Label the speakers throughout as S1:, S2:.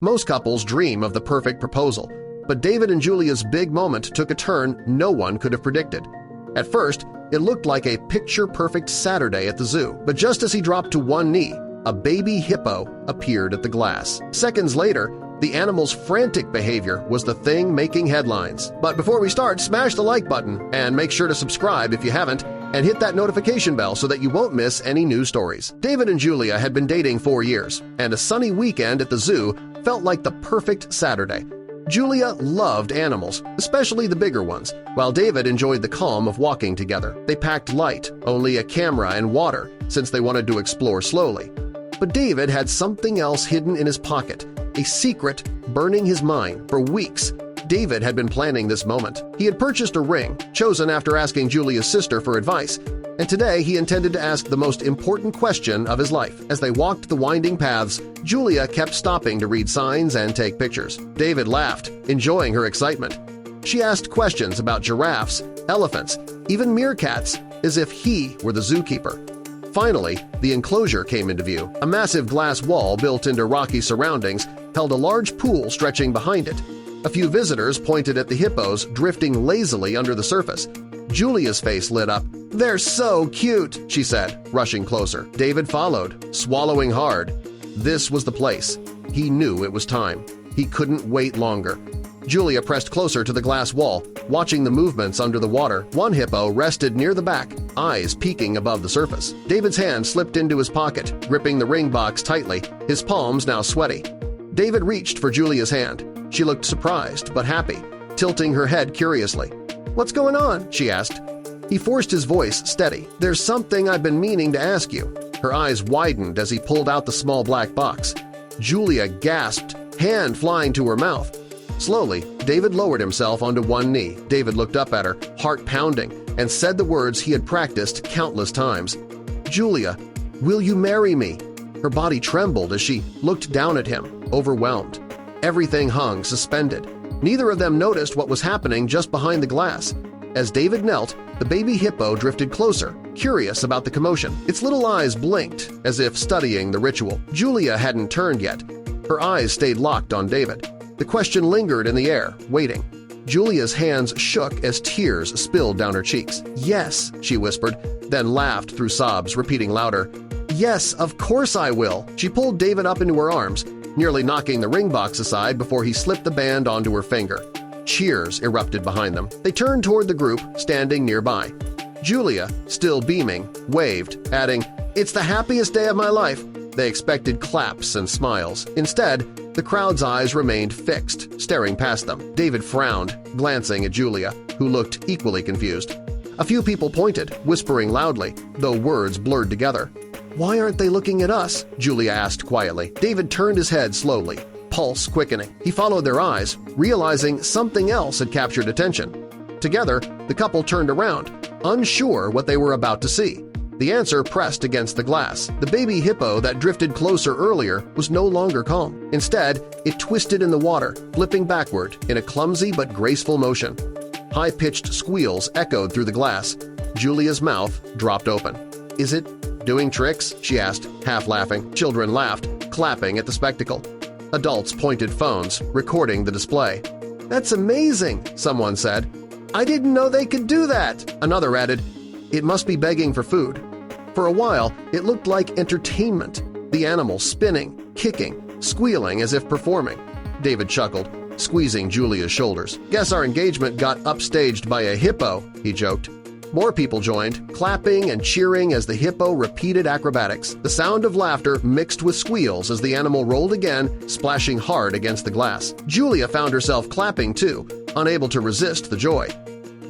S1: Most couples dream of the perfect proposal, but David and Julia's big moment took a turn no one could have predicted. At first, it looked like a picture-perfect Saturday at the zoo, but just as he dropped to one knee, a baby hippo appeared at the glass. Seconds later, the animal's frantic behavior was the thing making headlines. But before we start, smash the like button and make sure to subscribe if you haven't, and hit that notification bell so that you won't miss any new stories. David and Julia had been dating 4 years, and a sunny weekend at the zoo felt like the perfect Saturday. Julia loved animals, especially the bigger ones, while David enjoyed the calm of walking together. They packed light, only a camera and water, since they wanted to explore slowly. But David had something else hidden in his pocket, a secret burning his mind for weeks. David had been planning this moment. He had purchased a ring, chosen after asking Julia's sister for advice, and today he intended to ask the most important question of his life. As they walked the winding paths, Julia kept stopping to read signs and take pictures. David laughed, enjoying her excitement. She asked questions about giraffes, elephants, even meerkats, as if he were the zookeeper. Finally, the enclosure came into view. A massive glass wall built into rocky surroundings held a large pool stretching behind it. A few visitors pointed at the hippos drifting lazily under the surface. Julia's face lit up. "They're so cute," she said, rushing closer. David followed, swallowing hard. This was the place. He knew it was time. He couldn't wait longer. Julia pressed closer to the glass wall, watching the movements under the water. One hippo rested near the back, eyes peeking above the surface. David's hand slipped into his pocket, gripping the ring box tightly, his palms now sweaty. David reached for Julia's hand. She looked surprised but happy, tilting her head curiously. "What's going on?" she asked. He forced his voice steady. "There's something I've been meaning to ask you." Her eyes widened as he pulled out the small black box. Julia gasped, hand flying to her mouth. Slowly, David lowered himself onto one knee. David looked up at her, heart pounding, and said the words he had practiced countless times. "Julia, will you marry me?" Her body trembled as she looked down at him, overwhelmed. Everything hung suspended. Neither of them noticed what was happening just behind the glass. As David knelt, the baby hippo drifted closer, curious about the commotion. Its little eyes blinked, as if studying the ritual. Julia hadn't turned yet. Her eyes stayed locked on David. The question lingered in the air, waiting. Julia's hands shook as tears spilled down her cheeks. "Yes," she whispered, then laughed through sobs, repeating louder, "Yes, of course I will." She pulled David up into her arms, nearly knocking the ring box aside before he slipped the band onto her finger. Cheers erupted behind them. They turned toward the group standing nearby. Julia, still beaming, waved, adding, "It's the happiest day of my life." They expected claps and smiles. Instead, the crowd's eyes remained fixed, staring past them. David frowned, glancing at Julia, who looked equally confused. A few people pointed, whispering loudly, though words blurred together. "Why aren't they looking at us?" Julia asked quietly. David turned his head slowly, pulse quickening. He followed their eyes, realizing something else had captured attention. Together, the couple turned around, unsure what they were about to see. The answer pressed against the glass. The baby hippo that drifted closer earlier was no longer calm. Instead, it twisted in the water, flipping backward in a clumsy but graceful motion. High-pitched squeals echoed through the glass. Julia's mouth dropped open. "Is it doing tricks?" she asked, half laughing. Children laughed, clapping at the spectacle. Adults pointed phones, recording the display. "That's amazing," someone said. "I didn't know they could do that." Another added, "It must be begging for food." For a while, it looked like entertainment, the animal spinning, kicking, squealing as if performing. David chuckled, squeezing Julia's shoulders. "Guess our engagement got upstaged by a hippo," he joked. More people joined, clapping and cheering as the hippo repeated acrobatics. The sound of laughter mixed with squeals as the animal rolled again, splashing hard against the glass. Julia found herself clapping too, unable to resist the joy.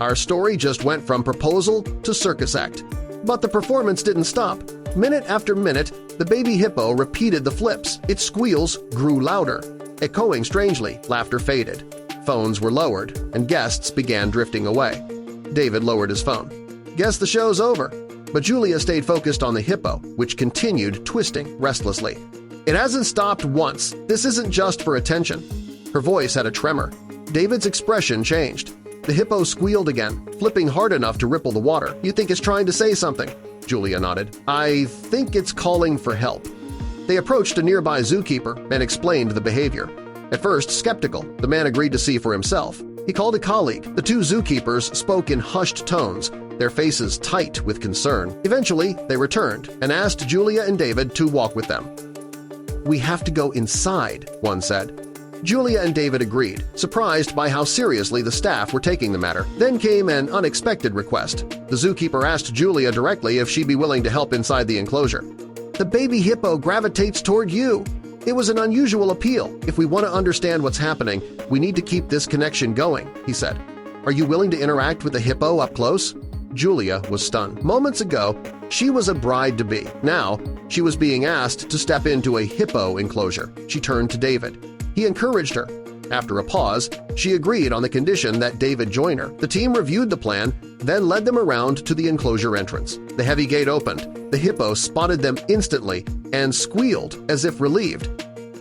S1: Our story just went from proposal to circus act. But the performance didn't stop. Minute after minute, the baby hippo repeated the flips. Its squeals grew louder. Echoing strangely, laughter faded. Phones were lowered, and guests began drifting away. David lowered his phone. "Guess the show's over." But Julia stayed focused on the hippo, which continued twisting restlessly. "It hasn't stopped once. This isn't just for attention." Her voice had a tremor. David's expression changed. The hippo squealed again, flipping hard enough to ripple the water. "You think it's trying to say something?" Julia nodded. "I think it's calling for help." They approached a nearby zookeeper and explained the behavior. At first skeptical, the man agreed to see for himself. He called a colleague. The two zookeepers spoke in hushed tones, their faces tight with concern. Eventually, they returned and asked Julia and David to walk with them. "We have to go inside," one said. Julia and David agreed, surprised by how seriously the staff were taking the matter. Then came an unexpected request. The zookeeper asked Julia directly if she'd be willing to help inside the enclosure. "The baby hippo gravitates toward you. It was an unusual appeal. If we want to understand what's happening, we need to keep this connection going," he said. "Are you willing to interact with the hippo up close?" Julia was stunned. Moments ago, she was a bride-to-be. Now, she was being asked to step into a hippo enclosure. She turned to David. He encouraged her. After a pause, she agreed on the condition that David join her. The team reviewed the plan, then led them around to the enclosure entrance. The heavy gate opened. The hippo spotted them instantly and squealed as if relieved.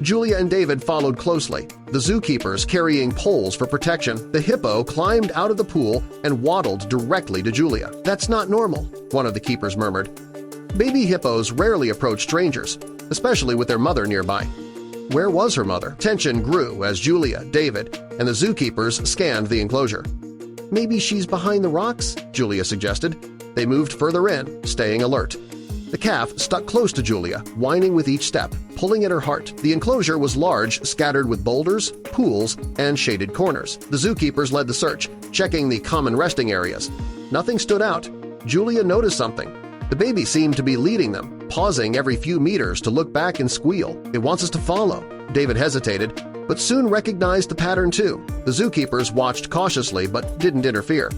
S1: Julia and David followed closely, the zookeepers carrying poles for protection. The hippo climbed out of the pool and waddled directly to Julia. "That's not normal," one of the keepers murmured. Baby hippos rarely approach strangers, especially with their mother nearby. Where was her mother? Tension grew as Julia, David, and the zookeepers scanned the enclosure. "Maybe she's behind the rocks," Julia suggested. They moved further in, staying alert. The calf stuck close to Julia, whining with each step, pulling at her heart. The enclosure was large, scattered with boulders, pools, and shaded corners. The zookeepers led the search, checking the common resting areas. Nothing stood out. Julia noticed something. The baby seemed to be leading them, pausing every few meters to look back and squeal. "It wants us to follow." David hesitated, but soon recognized the pattern too. The zookeepers watched cautiously but didn't interfere.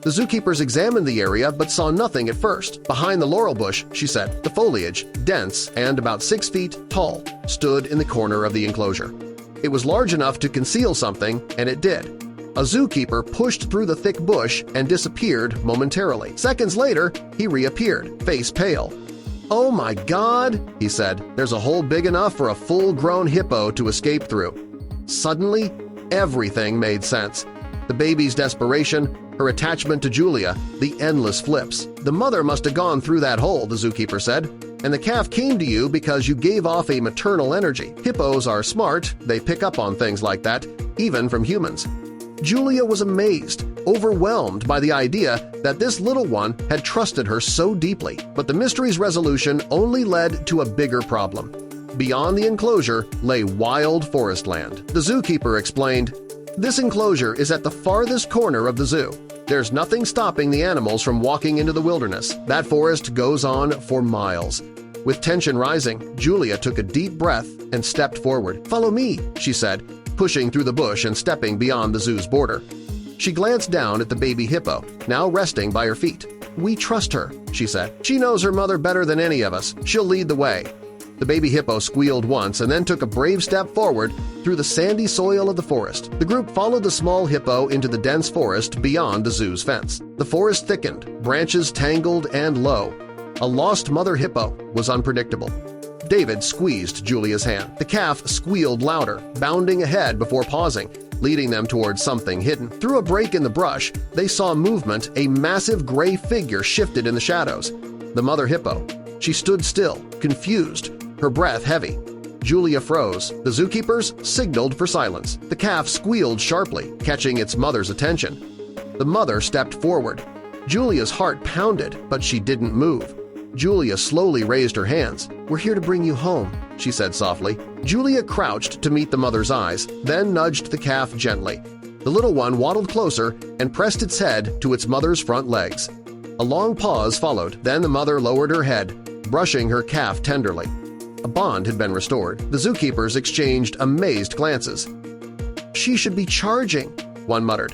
S1: The zookeepers examined the area but saw nothing at first. "Behind the laurel bush," she said. The foliage, dense and about 6 feet tall, stood in the corner of the enclosure. It was large enough to conceal something, and it did. A zookeeper pushed through the thick bush and disappeared momentarily. Seconds later, he reappeared, face pale. "Oh my God," he said, "there's a hole big enough for a full-grown hippo to escape through." Suddenly, everything made sense. The baby's desperation, her attachment to Julia, the endless flips. "The mother must have gone through that hole," the zookeeper said, "and the calf came to you because you gave off a maternal energy. Hippos are smart, they pick up on things like that, even from humans." Julia was amazed, overwhelmed by the idea that this little one had trusted her so deeply. But the mystery's resolution only led to a bigger problem. Beyond the enclosure lay wild forest land. The zookeeper explained, "This enclosure is at the farthest corner of the zoo. There's nothing stopping the animals from walking into the wilderness. That forest goes on for miles." With tension rising, Julia took a deep breath and stepped forward. "Follow me," she said, pushing through the bush and stepping beyond the zoo's border. She glanced down at the baby hippo, now resting by her feet. "We trust her," she said. "She knows her mother better than any of us. She'll lead the way." The baby hippo squealed once and then took a brave step forward through the sandy soil of the forest. The group followed the small hippo into the dense forest beyond the zoo's fence. The forest thickened, branches tangled and low. A lost mother hippo was unpredictable. David squeezed Julia's hand. The calf squealed louder, bounding ahead before pausing, leading them towards something hidden. Through a break in the brush, they saw movement. A massive gray figure shifted in the shadows. The mother hippo. She stood still, confused, her breath heavy. Julia froze. The zookeepers signaled for silence. The calf squealed sharply, catching its mother's attention. The mother stepped forward. Julia's heart pounded, but she didn't move. Julia slowly raised her hands. "We're here to bring you home," she said softly. Julia crouched to meet the mother's eyes, then nudged the calf gently. The little one waddled closer and pressed its head to its mother's front legs. A long pause followed, then the mother lowered her head, brushing her calf tenderly. A bond had been restored. The zookeepers exchanged amazed glances. "She should be charging," one muttered.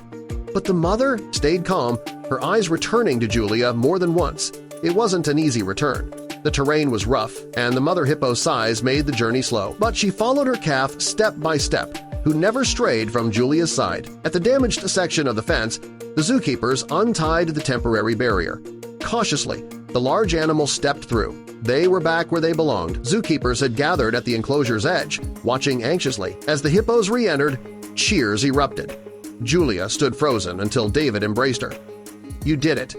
S1: But the mother stayed calm, her eyes returning to Julia more than once. It wasn't an easy return. The terrain was rough, and the mother hippo's size made the journey slow. But she followed her calf step by step, who never strayed from Julia's side. At the damaged section of the fence, the zookeepers untied the temporary barrier. Cautiously, the large animal stepped through. They were back where they belonged. Zookeepers had gathered at the enclosure's edge, watching anxiously. As the hippos re-entered, cheers erupted. Julia stood frozen until David embraced her. "You did it."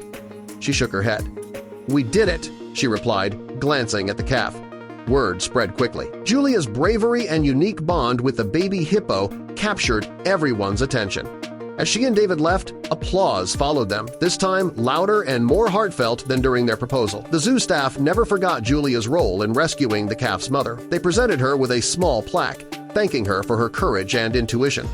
S1: She shook her head. "We did it," she replied, glancing at the calf. Word spread quickly. Julia's bravery and unique bond with the baby Hippo captured everyone's attention. As she and David left, applause followed them, this time louder and more heartfelt than during their proposal. The zoo staff never forgot Julia's role in rescuing the calf's mother. They presented her with a small plaque, thanking her for her courage and intuition.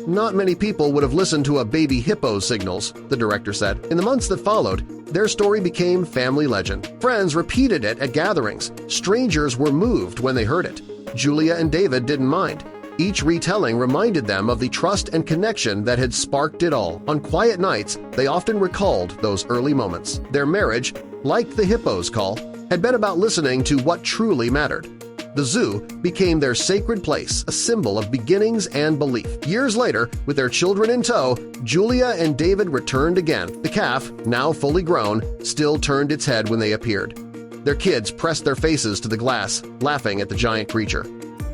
S1: Not many people would have listened to a baby hippo's signals, the director said. In the months that followed, their story became family legend. Friends repeated it at gatherings. Strangers were moved when they heard it. Julia and David didn't mind. Each retelling reminded them of the trust and connection that had sparked it all. On quiet nights, they often recalled those early moments. Their marriage, like the hippo's call, had been about listening to what truly mattered. The zoo became their sacred place, a symbol of beginnings and belief. Years later, with their children in tow, Julia and David returned again. The calf, now fully grown, still turned its head when they appeared. Their kids pressed their faces to the glass, laughing at the giant creature.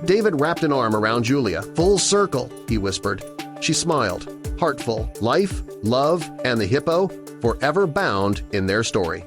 S1: David wrapped an arm around Julia. "Full circle," he whispered. She smiled, heartful. Life, love, and the hippo forever bound in their story.